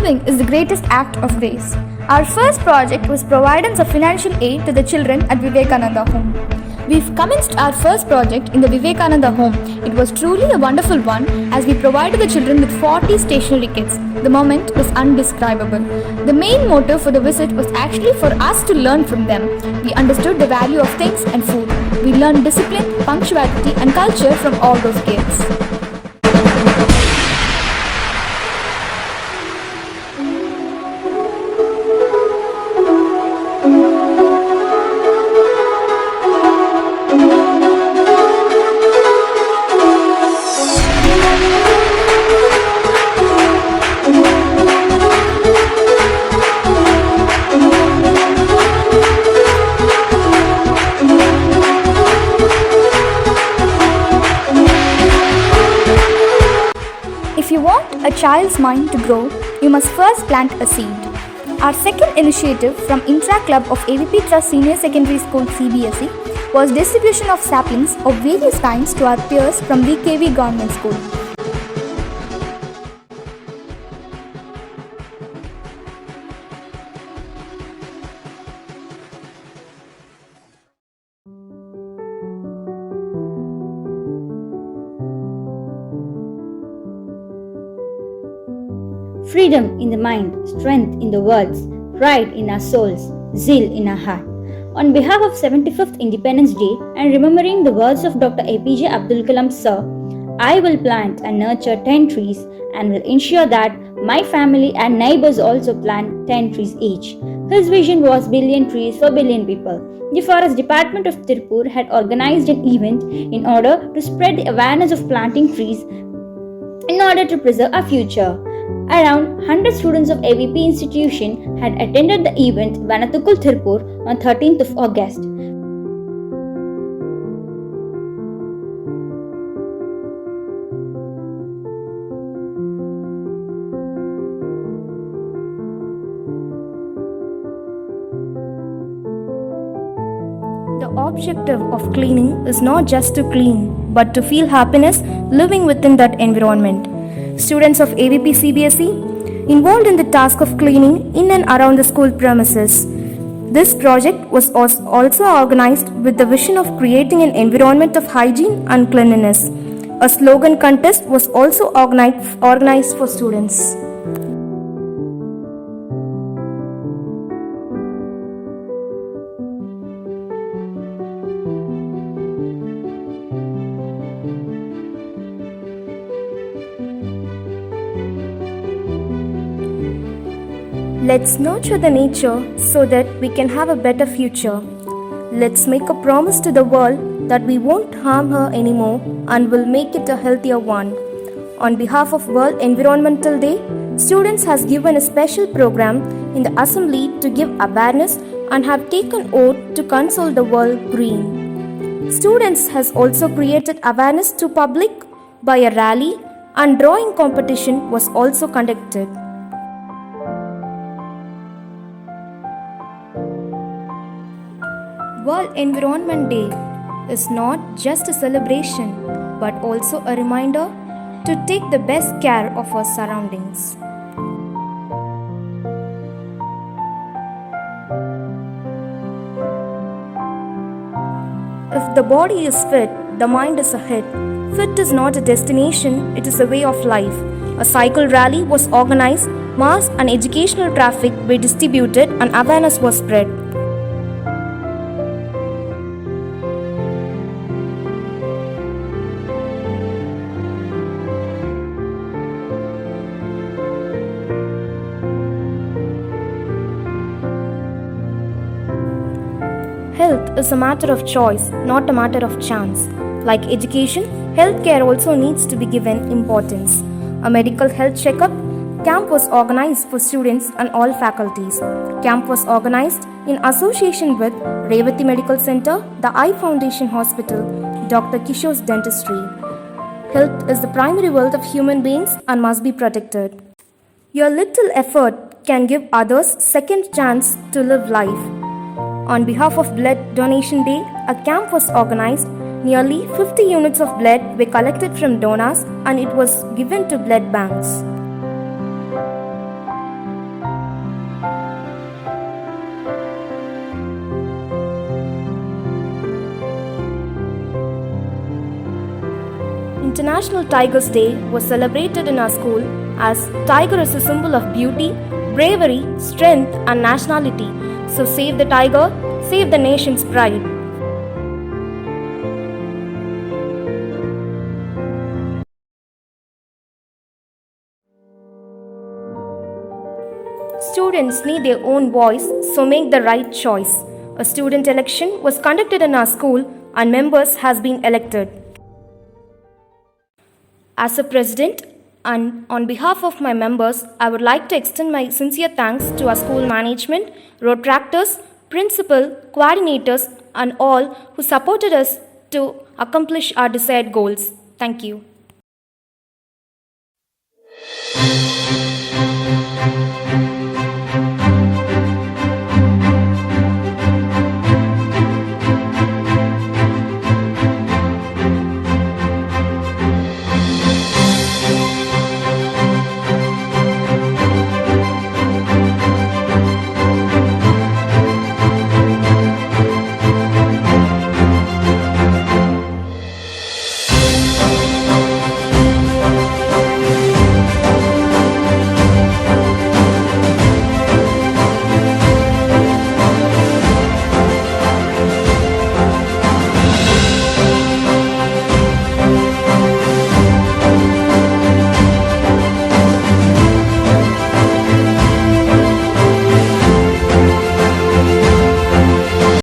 Giving is the greatest act of grace. Our first project was providence of financial aid to the children at Vivekananda Home. We've commenced our first project in the Vivekananda Home. It was truly a wonderful one as we provided the children with 40 stationery kits. The moment was undescribable. The main motive for the visit was actually for us to learn from them. We understood the value of things and food. We learned discipline, punctuality and culture from all those kids. If you want a child's mind to grow, you must first plant a seed. Our second initiative from Intra Club of AVP Trust Senior Secondary School CBSE was distribution of saplings of various kinds to our peers from VKV Government School. Freedom in the mind, strength in the words, pride in our souls, zeal in our heart. On behalf of 75th Independence Day and remembering the words of Dr. APJ Abdul Kalam Sir, I will plant and nurture 10 trees and will ensure that my family and neighbors also plant 10 trees each. His vision was billion trees for billion people. The Forest Department of Tirupur had organized an event in order to spread the awareness of planting trees in order to preserve our future. Around 100 students of AVP institution had attended the event Vanathukul Tirupur on 13th of August. The objective of cleaning is not just to clean, but to feel happiness living within that environment. Students of AVP CBSE involved in the task of cleaning in and around the school premises. This project was also organized with the vision of creating an environment of hygiene and cleanliness. A slogan contest was also organized for students. Let's nurture the nature so that we can have a better future. Let's make a promise to the world that we won't harm her anymore and will make it a healthier one. On behalf of World Environmental Day, students has given a special program in the assembly to give awareness and have taken oath to console the world green. Students has also created awareness to public by a rally and drawing competition was also conducted. World Environment Day is not just a celebration but also a reminder to take the best care of our surroundings. If the body is fit, the mind is a hit. Fit is not a destination, it is a way of life. A cycle rally was organized, mass and educational traffic were distributed and awareness was spread. Health is a matter of choice, not a matter of chance. Like education, healthcare also needs to be given importance. A medical health checkup camp was organized for students and all faculties. Camp was organized in association with Revati Medical Center, the Eye Foundation Hospital, Dr. Kishore's Dentistry. Health is the primary wealth of human beings and must be protected. Your little effort can give others second chance to live life. On behalf of Blood Donation Day, a camp was organized. Nearly 50 units of blood were collected from donors and it was given to blood banks. International Tigers Day was celebrated in our school as tiger is a symbol of beauty, bravery, strength, and nationality. So save the tiger, save the nation's pride. Students need their own voice, so make the right choice. A student election was conducted in our school and members has been elected. As a president and on behalf of my members, I would like to extend my sincere thanks to our school management, road tractors, principal, coordinators and all who supported us to accomplish our desired goals. Thank you.